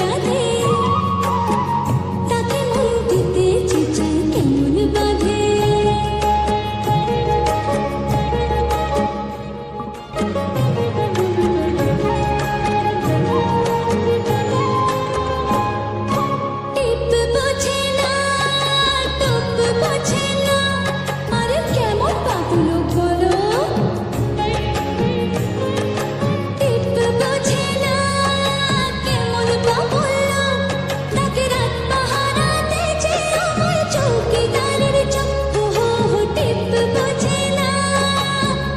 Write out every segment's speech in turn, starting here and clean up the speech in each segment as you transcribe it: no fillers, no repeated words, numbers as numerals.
রাধে, তাকে মন দিতে চেঁচাই কেমন বাধে। টিপ বোঝে না, টুপ বোঝে না, আরে কেমন পাগল বলো। টিপ বোঝে না, কেমন পাগল, তাকে রাত পাহারাতে যে আমার চৌকিদারের চোখ। টিপ বোঝে না,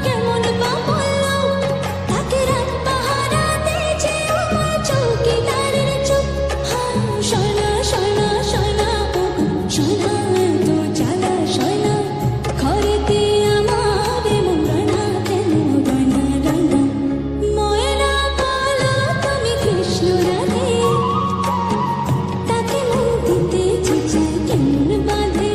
কেমন পাগল, তাকে রাত পাহারাতে যে আমার চৌকিদারের চোখ। শোনা শোনা শোনা ওগো শোনা, তো জ্বালা শোনা, ঘরেতে আমার এমন রানা কেন রানা রানা। ময়না বলো তুমি কৃষ্ণ রাধে, তাকে মন দিতে চেঁচাই কেমন বাধে।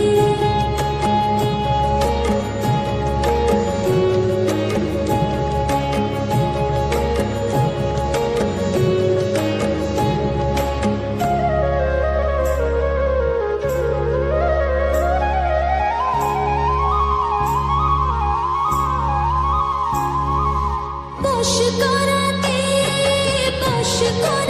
বশ করাতে বশ কর